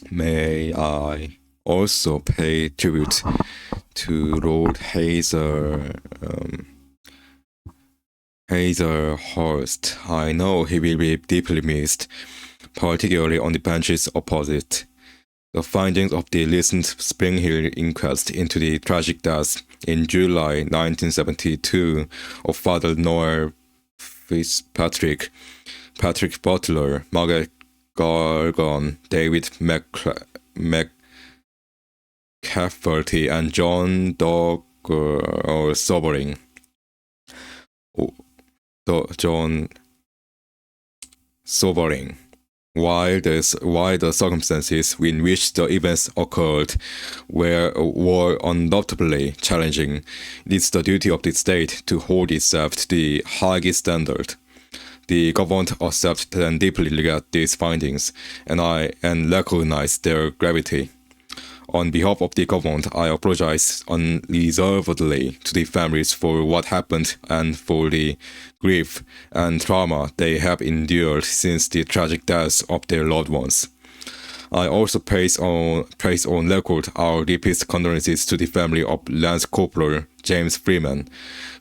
May I also pay tribute to Lord Hazelhurst. I know he will be deeply missed, particularly on the benches opposite. The findings of the recent Spring Hill inquest into the tragic death in July 1972 of Father Noel Fitzpatrick, Patrick Butler, Margaret Gargon, David McCafferty, and John Dog Sobering. John Sobering. While the circumstances in which the events occurred were undoubtedly challenging, it is the duty of the state to hold itself to the highest standard. The government accepts and deeply regret these findings, and recognize their gravity. On behalf of the government, I apologize unreservedly to the families for what happened and for the grief and trauma they have endured since the tragic deaths of their loved ones. I also place on record our deepest condolences to the family of Lance Corporal James Freeman,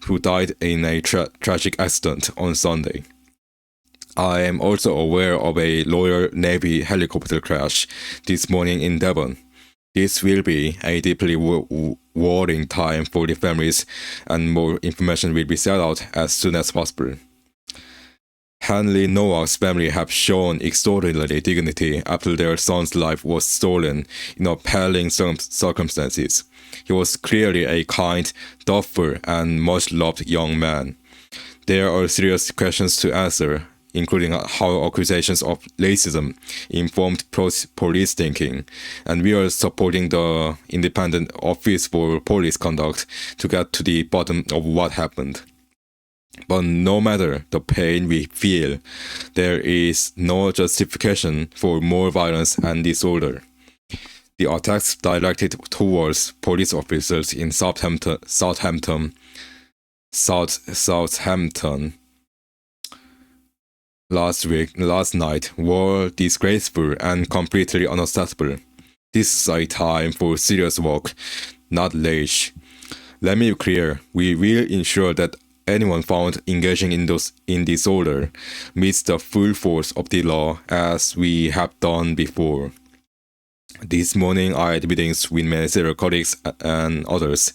who died in a tragic accident on Sunday. I am also aware of a Royal Navy helicopter crash this morning in Devon. This will be a deeply worrying time for the families, and more information will be set out as soon as possible. Henry Noah's family have shown extraordinary dignity after their son's life was stolen in appalling circumstances. He was clearly a kind, thoughtful, and much-loved young man. There are serious questions to answer, including how accusations of racism informed police thinking, and we are supporting the Independent Office for Police Conduct to get to the bottom of what happened. But no matter the pain we feel, there is no justification for more violence and disorder. The attacks directed towards police officers in Southampton last night were disgraceful and completely unacceptable. This is a time for serious work, not rage. Let me be clear, we will ensure that anyone found engaging in disorder meets the full force of the law as we have done before. This morning I had meetings with my several colleagues and others.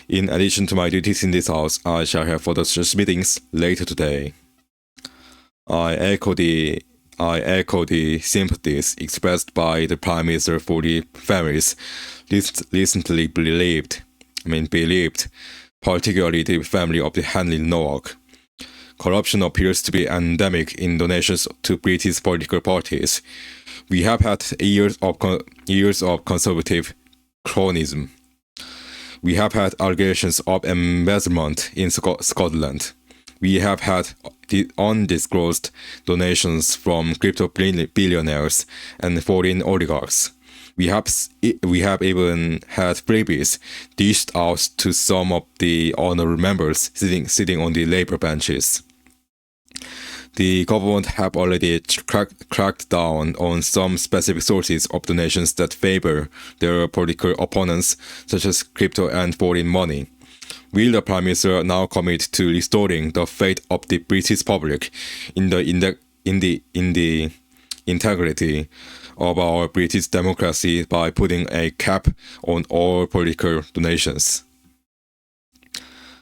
In addition to my duties in this house, I shall have further such meetings later today. I echo the sympathies expressed by the Prime Minister for the families recently bereaved, particularly the family of the Henry Nowak. Corruption appears to be endemic in donations to British political parties. We have had years of conservative cronyism. We have had allegations of embezzlement in Scotland. We have had the undisclosed donations from crypto billionaires and foreign oligarchs. We have even had freebies dished out to some of the honorable members sitting on the Labour benches. The government have already cracked down on some specific sources of donations that favor their political opponents, such as crypto and foreign money. Will the Prime Minister now commit to restoring the faith of the British public in the integrity of our British democracy by putting a cap on all political donations?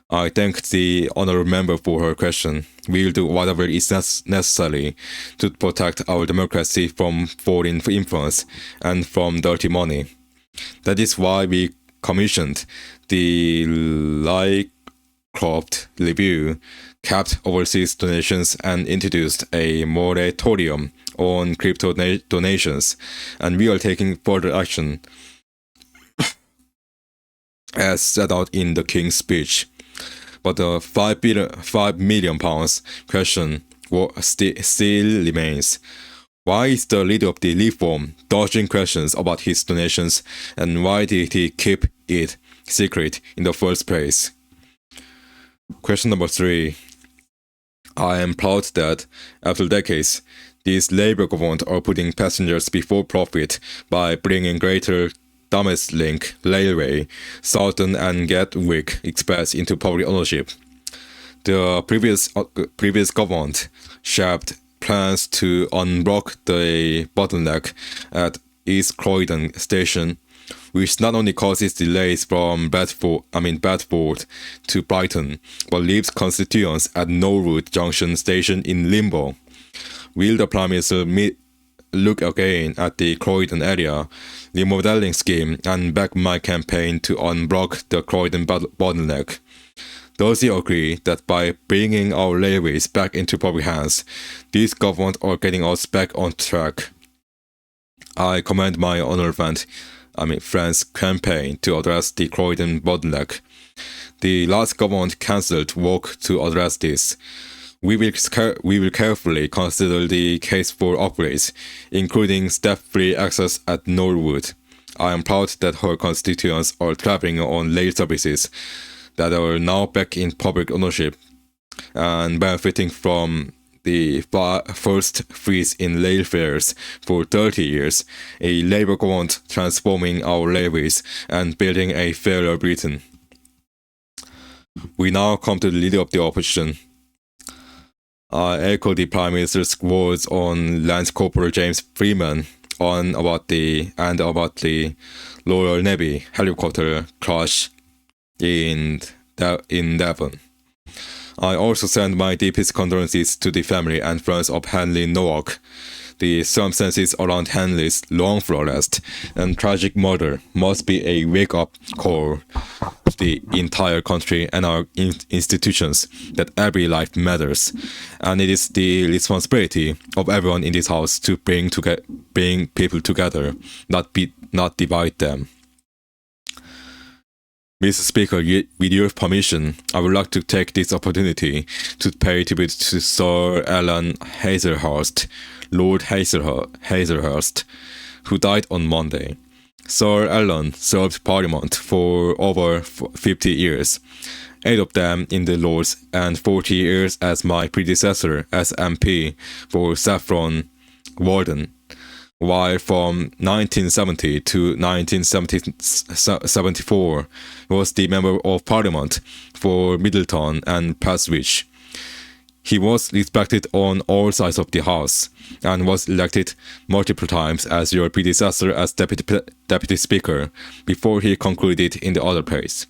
I thank the honourable member for her question. We will do whatever is necessary to protect our democracy from foreign influence and from dirty money. That is why we commissioned the Lycroft Review, capped overseas donations, and introduced a moratorium on crypto donations, and we are taking further action as set out in the King's speech. But the £5 million question still remains. Why is the leader of the reform dodging questions about his donations, and why did he keep it secret in the first place? Question number 3. I am proud that, after decades, these Labour government are putting passengers before profit by bringing greater Thameslink Railway, Southern and Gatwick Express into public ownership. The previous government shaped plans to unblock the bottleneck at East Croydon Station, which not only causes delays from Bedford to Brighton, but leaves constituents at Norwood Junction Station in limbo. Will the Prime Minister look again at the Croydon area remodeling scheme and back my campaign to unblock the Croydon bottleneck? Does he agree that by bringing our railways back into public hands, these governments are getting us back on track? I commend my honourable friend's campaign to address the Croydon bottleneck. The last government cancelled work to address this. We will carefully consider the case for upgrades, including step-free access at Norwood. I am proud that her constituents are travelling on rail services that are now back in public ownership and benefiting from the first freeze in rail fares for 30 years, a Labour government transforming our railways and building a fairer Britain. We now come to the leader of the opposition. I echo the Prime Minister's words on Lance Corporal James Freeman about the Royal Navy helicopter crash in Devon. I also send my deepest condolences to the family and friends of Henry Nowak. The circumstances around Henry's wrongful arrest and tragic murder must be a wake-up call to the entire country and our institutions that every life matters, and it is the responsibility of everyone in this house to bring people together, not divide them. Mr. Speaker, with your permission, I would like to take this opportunity to pay tribute to Sir Alan Hazelhurst, Lord Hazelhurst, who died on Monday. Sir Alan served Parliament for over 50 years, 8 of them in the Lords and 40 years as my predecessor as MP for Saffron Walden, while from 1970 to 1974 was the Member of Parliament for Middleton and Prestwich. He was respected on all sides of the House and was elected multiple times as your predecessor as Deputy Speaker before he concluded in the other place.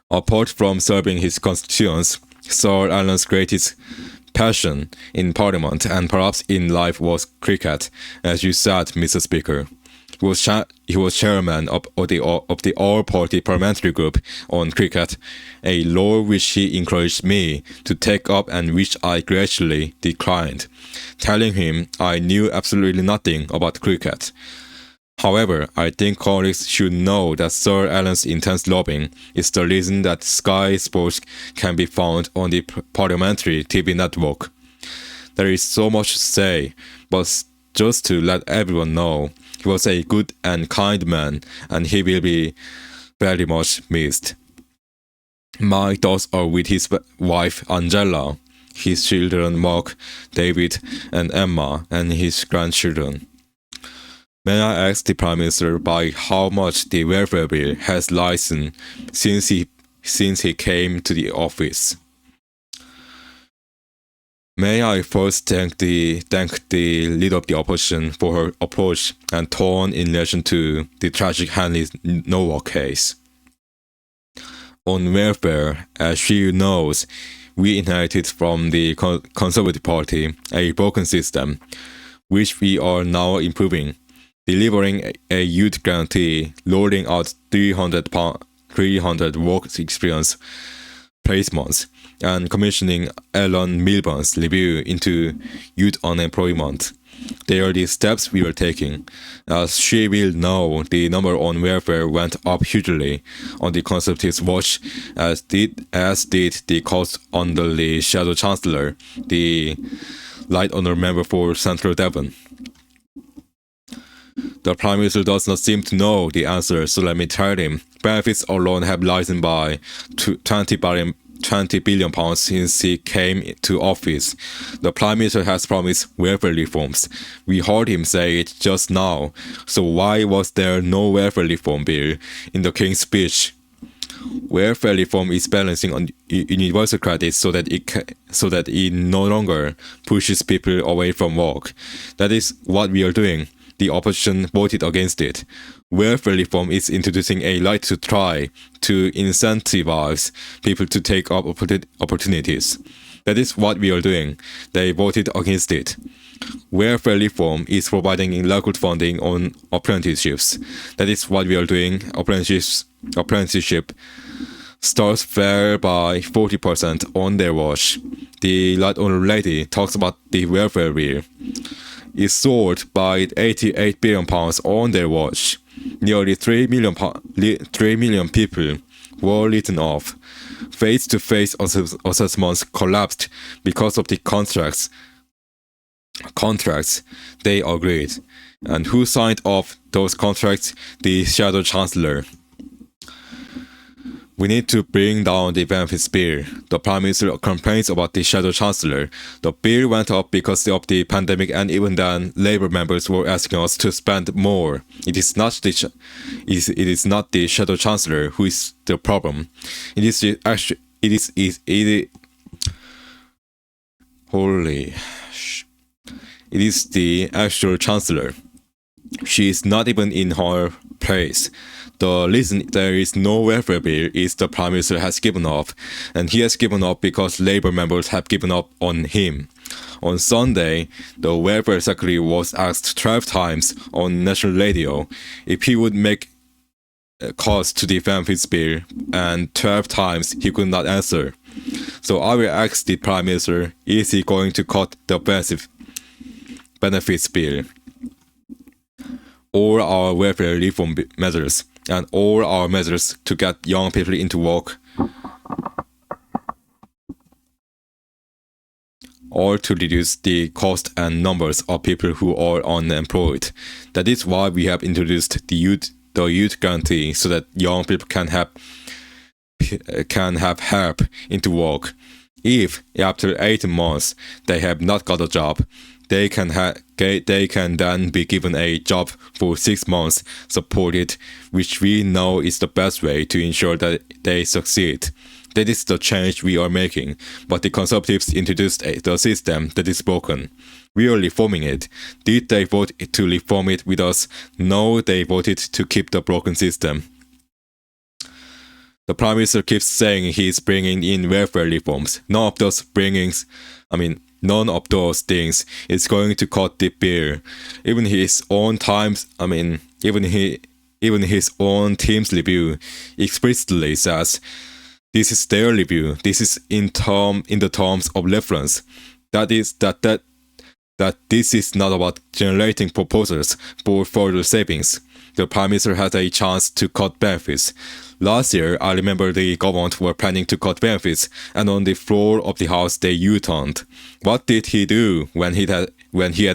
Apart from serving his constituents, Sir Alan's greatest passion in Parliament and perhaps in life was cricket, as you said, Mr. Speaker. He was chairman of the All-Party Parliamentary Group on Cricket, a law which he encouraged me to take up and which I gradually declined, telling him I knew absolutely nothing about cricket. However, I think colleagues should know that Sir Alan's intense lobbying is the reason that Sky Sports can be found on the parliamentary TV network. There is so much to say, but just to let everyone know, he was a good and kind man, and he will be very much missed. My thoughts are with his wife Angela, his children Mark, David, and Emma, and his grandchildren. May I ask the Prime Minister by how much the welfare bill has risen since he came to the office? May I first thank the leader of the opposition for her approach and tone in relation to the tragic Henry Nowak case. On welfare, as she knows, we inherited from the Conservative Party a broken system, which we are now improving, delivering a youth guarantee, rolling out 300 work experience placements, and commissioning Ellen Milburn's review into youth unemployment. They are the steps we are taking. As she will know, the number on welfare went up hugely on the Conservatives' watch, as did the cost under the Shadow Chancellor, the Right Honourable Member for Central Devon. The Prime Minister does not seem to know the answer, so let me tell him. Benefits alone have risen by 20 20 billion pounds since he came to office. The Prime Minister has promised welfare reforms. We heard him say it just now. So why was there no welfare reform bill in the King's speech? Welfare reform is balancing on universal credit so that it no longer pushes people away from work. That is what we are doing. The opposition voted against it. Welfare reform is introducing a right to try to incentivize people to take up opportunities. That is what we are doing. They voted against it. Welfare reform is providing local funding on apprenticeships. That is what we are doing. Apprenticeship starts fell by 40% on their watch. The Right Honourable Lady talks about the welfare bill. It soared by 88 billion pounds on their watch. Nearly 3 million people were written off. Face-to-face assessments collapsed because of the contracts they agreed. And who signed off those contracts? The Shadow Chancellor. We need to bring down the benefits bill. The Prime Minister complains about the Shadow Chancellor. The bill went up because of the pandemic, and even then, Labour members were asking us to spend more. It is not the Shadow Chancellor who is the problem. It is the actual Chancellor. She is not even in her place. The reason there is no welfare bill is the Prime Minister has given up, and he has given up because Labour members have given up on him. On Sunday, the Welfare Secretary was asked 12 times on national radio if he would make cuts to the benefits bill, and 12 times he could not answer. So I will ask the Prime Minister, is he going to cut the benefits bill? All our welfare reform measures and all our measures to get young people into work, or to reduce the cost and numbers of people who are unemployed. That is why we have introduced the youth guarantee, so that young people can have help into work. If after 18 months they have not got a job, they can then be given a job for 6 months, supported, which we know is the best way to ensure that they succeed. That is the change we are making, but the Conservatives introduced the system that is broken. We are reforming it. Did they vote to reform it with us? No, they voted to keep the broken system. The Prime Minister keeps saying he is bringing in welfare reforms. None of those things is going to cut the bill. Even his own team's review explicitly says this is their review. This is in the terms of reference. That this is not about generating proposals for further savings. The Prime Minister had a chance to cut benefits. Last year, I remember the government were planning to cut benefits, and on the floor of the House they U-turned. What did he do when he had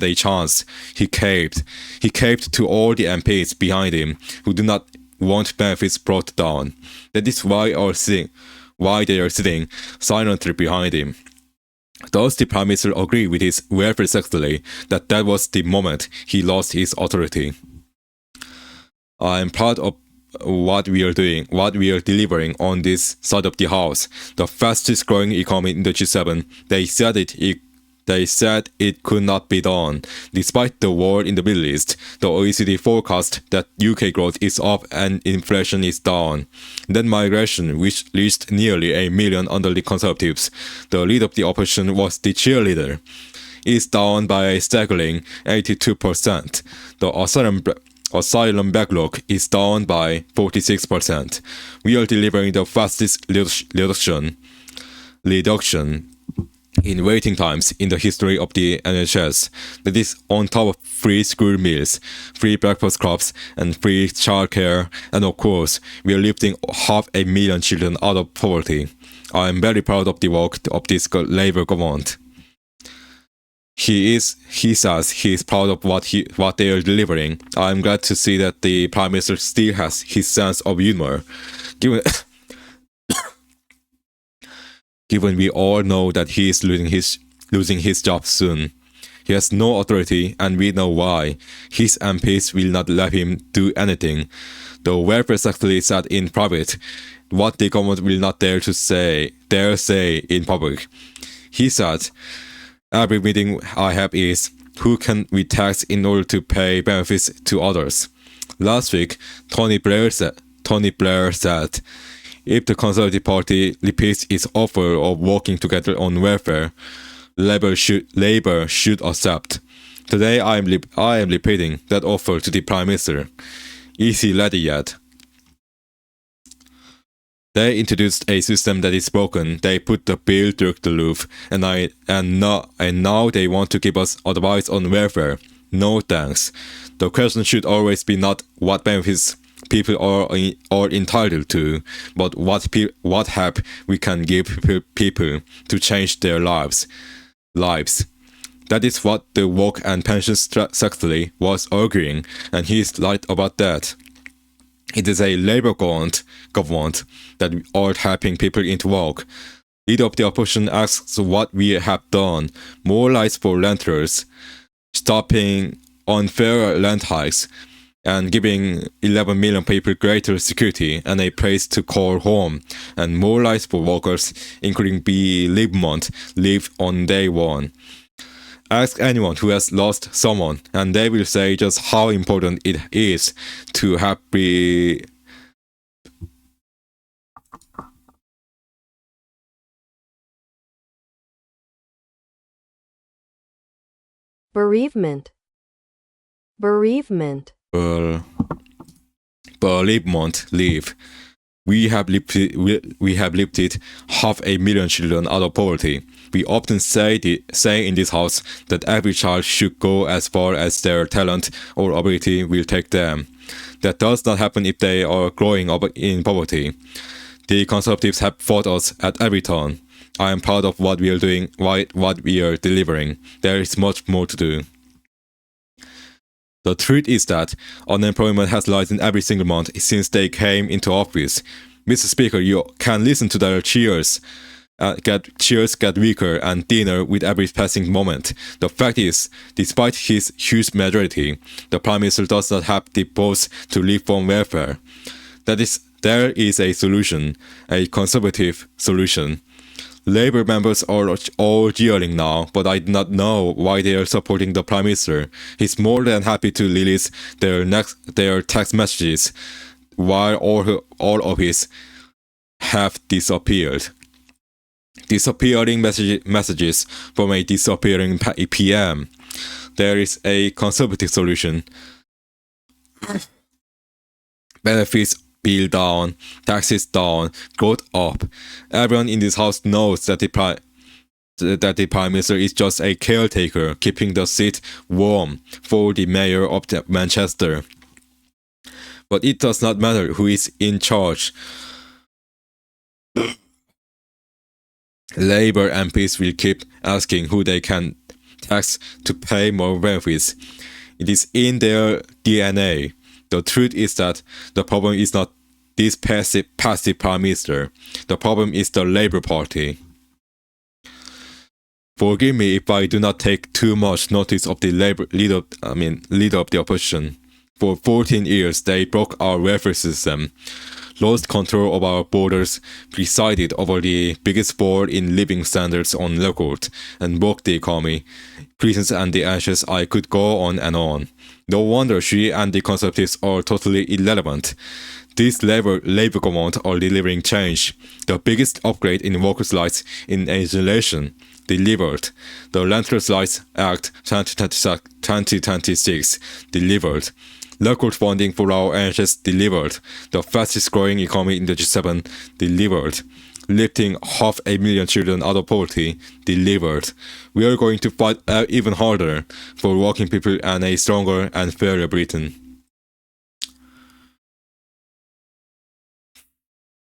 a chance? He caved. He caved to all the MPs behind him who do not want benefits brought down. That is why they are sitting silently behind him. Does the Prime Minister agree with his welfare secretary that was the moment he lost his authority? I am proud of what we are doing, what we are delivering on this side of the house. The fastest growing economy in the G7. They said it could not be done. Despite the war in the Middle East, the OECD forecast that UK growth is up and inflation is down. Then migration, which reached nearly 1 million under the Conservatives, the leader of the opposition was the cheerleader, is down by a staggering 82%. The asylum backlog is down by 46%. We are delivering the fastest reduction in waiting times in the history of the NHS. That is on top of free school meals, free breakfast clubs, and free childcare, and of course, we are lifting 500,000 children out of poverty. I am very proud of the work of this Labour government. He says he is proud of what they are delivering. I am glad to see that the Prime Minister still has his sense of humor. given we all know that he is losing his job soon. He has no authority, and we know why. His MPs will not let him do anything. The welfare secretary said in private what the government will not dare say in public. He said, "Every meeting I have is, who can we tax in order to pay benefits to others?" Last week, Tony Blair said, if the Conservative Party repeats its offer of working together on welfare, Labour should accept. Today I am repeating that offer to the Prime Minister. Is he ready yet? They introduced a system that is broken. They put the bill through the roof, and now they want to give us advice on welfare. No thanks. The question should always be not what benefits people are entitled to, but what help we can give people to change their lives. That is what the Work and Pensions Secretary was arguing, and he is right about that. It is a Labour government that are helping people into work. Leader of the opposition asks what we have done: more rights for renters, stopping unfair rent hikes, and giving 11 million people greater security and a place to call home, and more rights for workers, including bereavement leave on day one. Ask anyone who has lost someone, and they will say just how important it is to have bereavement leave. We have lifted 500,000 children out of poverty. We often say in this house that every child should go as far as their talent or ability will take them. That does not happen if they are growing up in poverty. The Conservatives have fought us at every turn. I am proud of what we are doing, what we are delivering. There is much more to do. The truth is that unemployment has risen every single month since they came into office. Mr. Speaker, you can listen to their cheers. Cheers get weaker and thinner with every passing moment. The fact is, despite his huge majority, the Prime Minister does not have the votes to reform welfare. There is a solution, a Conservative solution. Labour members are all jeering now, but I do not know why they are supporting the Prime Minister. He's more than happy to release their text messages, while all of his have disappeared. Disappearing messages from a disappearing PM. There is a Conservative solution. Benefits bill down, taxes down, growth up. Everyone in this house knows that the Prime Minister is just a caretaker, keeping the seat warm for the Mayor of Manchester. But it does not matter who is in charge. Labour MPs will keep asking who they can tax to pay more benefits. It is in their DNA. The truth is that the problem is not this passive Prime Minister. The problem is the Labour Party. Forgive me if I do not take too much notice of the leader of the opposition. For 14 years, they broke our welfare system, lost control of our borders, presided over the biggest fall in living standards on record, and broke the economy. Prisons and the ashes, I could go on and on. No wonder she and the Conservatives are totally irrelevant. This Labour government are delivering change. The biggest upgrade in workers' rights in a generation. Delivered. The Renters' Rights Act 2026 delivered. Record funding for our NHS delivered. The fastest growing economy in the G7 delivered. Lifting 500,000 children out of poverty delivered. We are going to fight even harder for working people and a stronger and fairer Britain.